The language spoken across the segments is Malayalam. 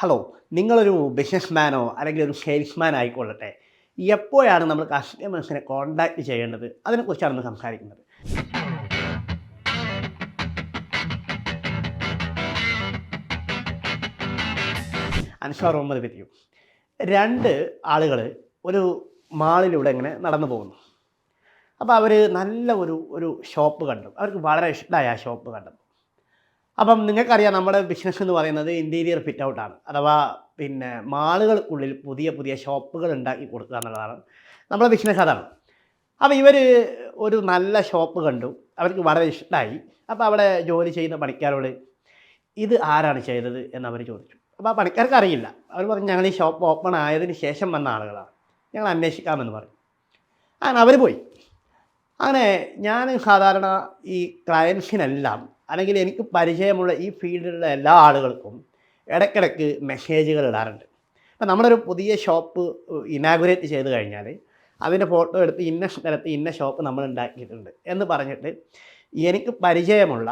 ഹലോ, നിങ്ങളൊരു ബിസിനസ്മാനോ അല്ലെങ്കിൽ ഒരു സെയിൽസ്മാൻ ആയിക്കൊള്ളട്ടെ, എപ്പോഴാണ് നമ്മൾ കസ്റ്റമേഴ്സിനെ കോൺടാക്റ്റ് ചെയ്യേണ്ടത്? അതിനെക്കുറിച്ചാണ് ഇന്ന് സംസാരിക്കുന്നത്. Ansar Muhammad with you. 2 ആളുകൾ ഒരു മാളിലൂടെ ഇങ്ങനെ നടന്നു പോകുന്നു. അപ്പോൾ അവർ നല്ല ഒരു ഷോപ്പ് കണ്ടു. അവർക്ക് വളരെ ഇഷ്ടമായി ആ ഷോപ്പ് കണ്ടു. അപ്പം നിങ്ങൾക്കറിയാം, നമ്മുടെ ബിസിനസ് എന്ന് പറയുന്നത് ഇൻറ്റീരിയർ ഫിറ്റ് ഔട്ടാണ്. അഥവാ മാളുകൾക്കുള്ളിൽ പുതിയ പുതിയ ഷോപ്പുകൾ ഉണ്ടാക്കി കൊടുക്കുക എന്നുള്ളതാണ് നമ്മുടെ ബിസിനസ്. അതാണ്. അപ്പോൾ ഇവർ ഒരു നല്ല ഷോപ്പ് കണ്ടു, അവർക്ക് വളരെ ഇഷ്ടമായി. അപ്പോൾ അവിടെ ജോലി ചെയ്യുന്ന പണിക്കാരോട് ഇത് ആരാണ് ചെയ്തത് എന്നവർ ചോദിച്ചു. അപ്പോൾ ആ പണിക്കാർക്ക് അറിയില്ല. അവർ പറഞ്ഞു, ഞങ്ങൾ ഈ ഷോപ്പ് ഓപ്പൺ ആയതിന് ശേഷം വന്ന ആളുകളാണ്, ഞങ്ങൾ അന്വേഷിക്കാമെന്ന് പറഞ്ഞു. അങ്ങനെ അവർ പോയി. അങ്ങനെ ഞാൻ സാധാരണ ഈ ക്ലയൻസിനെല്ലാം, അല്ലെങ്കിൽ എനിക്ക് പരിചയമുള്ള ഈ ഫീൽഡിലുള്ള എല്ലാ ആളുകൾക്കും ഇടയ്ക്കിടയ്ക്ക് മെസ്സേജുകൾ ഇടാറുണ്ട്. ഇപ്പം നമ്മളൊരു പുതിയ ഷോപ്പ് ഇനാഗുറേറ്റ് ചെയ്ത് കഴിഞ്ഞാൽ അതിൻ്റെ ഫോട്ടോ എടുത്ത് ഇന്ന സ്ഥലത്ത് ഇന്ന ഷോപ്പ് നമ്മൾ ഉണ്ടാക്കിയിട്ടുണ്ട് എന്ന് പറഞ്ഞിട്ട് എനിക്ക് പരിചയമുള്ള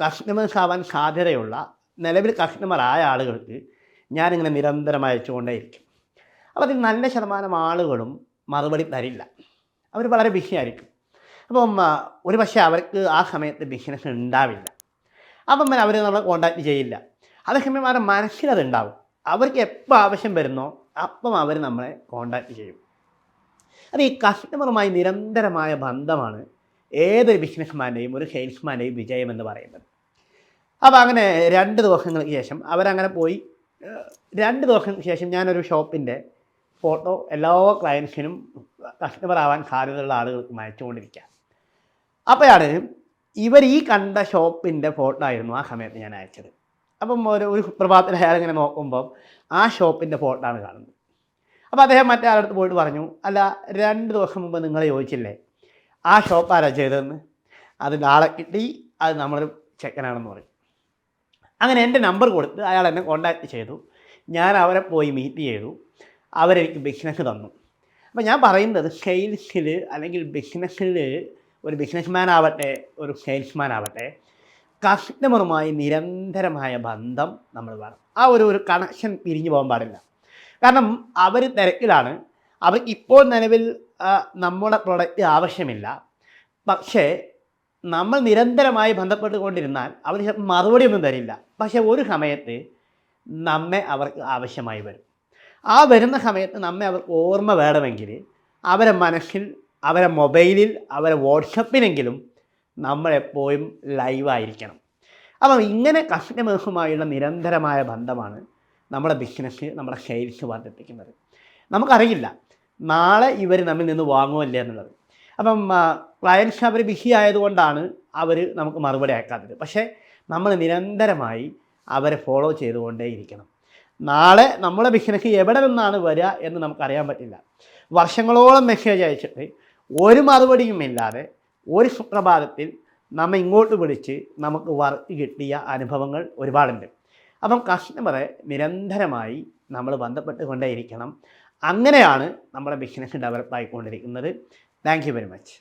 കസ്റ്റമേഴ്സ് ആവാൻ സാധ്യതയുള്ള നിലവിൽ കസ്റ്റമറായ ആളുകൾക്ക് ഞാനിങ്ങനെ നിരന്തരം അയച്ചുകൊണ്ടേയിരിക്കും. അപ്പോൾ അതിൽ നല്ല ശതമാനം ആളുകളും മറുപടി തരില്ല. അവർ വളരെ ബിസി ആയിരിക്കും. അപ്പം ഒരു പക്ഷേ അവർക്ക് ആ സമയത്ത് ബിസിനസ് ഉണ്ടാവില്ല. അപ്പം അവർ നമ്മളെ കോൺടാക്റ്റ് ചെയ്യില്ല. അതേസമയം അവരുടെ മനസ്സിലതുണ്ടാവും. അവർക്ക് എപ്പോൾ ആവശ്യം വരുന്നോ അപ്പം അവർ നമ്മളെ കോൺടാക്റ്റ് ചെയ്യും. അത് ഈ കസ്റ്റമറുമായി നിരന്തരമായ ബന്ധമാണ് ഏതൊരു ബിസിനസ്മാൻ്റെയും ഒരു സെയിൽസ്മാൻ്റെയും വിജയം എന്ന് പറയുന്നത്. അപ്പോൾ അങ്ങനെ 2 ദിവസങ്ങൾക്ക് ശേഷം അവരങ്ങനെ പോയി. 2 ദിവസങ്ങൾക്ക് ശേഷം ഞാനൊരു ഷോപ്പിൻ്റെ ഫോട്ടോ എല്ലാ ക്ലയൻസിനും കസ്റ്റമർ ആവാൻ സാധ്യതയുള്ള ആളുകൾക്കും അയച്ചുകൊണ്ടിരിക്കുക. അപ്പോഴാണ് ഇവർ ഈ കണ്ട ഷോപ്പിൻ്റെ ഫോട്ടോ ആയിരുന്നു ആ സമയത്ത് ഞാൻ അയച്ചത്. അപ്പം ഒരു പ്രഭാതത്തിൽ അയാൾ ഇങ്ങനെ നോക്കുമ്പം ആ ഷോപ്പിൻ്റെ ഫോട്ടോ ആണ് കാണുന്നത്. അപ്പോൾ അദ്ദേഹം മറ്റേ ആളടുത്ത് പോയിട്ട് പറഞ്ഞു, അല്ല 2 ദിവസം മുമ്പ് നിങ്ങൾ ചോദിച്ചില്ലേ ആ ഷോപ്പ് ആരാ ചെയ്തതെന്ന്? അത് നാളെ കിട്ടി, അത് നമ്മളൊരു ചെക്കനാണെന്ന് പറയും. അങ്ങനെ എൻ്റെ നമ്പർ കൊടുത്ത് അയാൾ എന്നെ കോൺടാക്റ്റ് ചെയ്തു. ഞാൻ അവരെ പോയി മീറ്റ് ചെയ്തു. അവരെനിക്ക് ബിസിനസ് തന്നു. അപ്പോൾ ഞാൻ പറയുന്നത്, സെയിൽസിൽ അല്ലെങ്കിൽ ബിസിനസ്സിൽ ഒരു ബിസിനസ്മാൻ ആവട്ടെ ഒരു സെയിൽസ്മാൻ ആവട്ടെ, കസ്റ്റമറുമായി നിരന്തരമായ ബന്ധം നമ്മൾ വേണം. ആ ഒരു കണക്ഷൻ പിരിഞ്ഞു പോകാൻ പാടില്ല. കാരണം അവർ തിരക്കിലാണ്. അവർക്ക് ഇപ്പോൾ നിലവിൽ നമ്മുടെ പ്രൊഡക്റ്റ് ആവശ്യമില്ല. പക്ഷേ നമ്മൾ നിരന്തരമായി ബന്ധപ്പെട്ടുകൊണ്ടിരുന്നാൽ അവർ ചിലപ്പോൾ മറുപടിയൊന്നും തരില്ല. പക്ഷേ ഒരു സമയത്ത് നമ്മെ അവർക്ക് ആവശ്യമായി വരും. ആ വരുന്ന സമയത്ത് നമ്മെ അവർക്ക് ഓർമ്മ വേണമെങ്കിൽ അവരെ മനസ്സിൽ, അവരെ മൊബൈലിൽ, അവരെ വാട്സപ്പിലെങ്കിലും നമ്മളെപ്പോഴും ലൈവായിരിക്കണം. അപ്പം ഇങ്ങനെ കസ്റ്റമേഴ്സുമായുള്ള നിരന്തരമായ ബന്ധമാണ് നമ്മുടെ ബിസിനസ്, നമ്മുടെ സെയിൽസ് വർദ്ധിപ്പിക്കുന്നത്. നമുക്കറിയില്ല നാളെ ഇവർ നമ്മിൽ നിന്ന് വാങ്ങുമോ ഇല്ല എന്നുള്ളത്. അപ്പം ക്ലയൻസ് അവർ ബിസി ആയതുകൊണ്ടാണ് അവർ നമുക്ക് മറുപടി അയക്കാത്തത്. പക്ഷേ നമ്മൾ നിരന്തരമായി അവരെ ഫോളോ ചെയ്തുകൊണ്ടേയിരിക്കണം. നാളെ നമ്മുടെ ബിസിനസ് എവിടെ നിന്നാണ് വരിക എന്ന് നമുക്കറിയാൻ പറ്റില്ല. വർഷങ്ങളോളം മെസ്സേജ് അയച്ചിട്ട് ഒരു മറുപടിയും ഇല്ലാതെ ഒരു സുപ്രഭാതത്തിൽ നമ്മെ ഇങ്ങോട്ട് വിളിച്ച് നമുക്ക് വർക്ക് കിട്ടിയ അനുഭവങ്ങൾ ഒരുപാടുണ്ട്. അപ്പം കസ്റ്റമറെ നിരന്തരമായി നമ്മൾ ബന്ധപ്പെട്ടുകൊണ്ടേയിരിക്കണം. അങ്ങനെയാണ് നമ്മുടെ ബിസിനസ് ഡെവലപ്പ് ആയിക്കൊണ്ടിരിക്കുന്നത്. Thank you very much.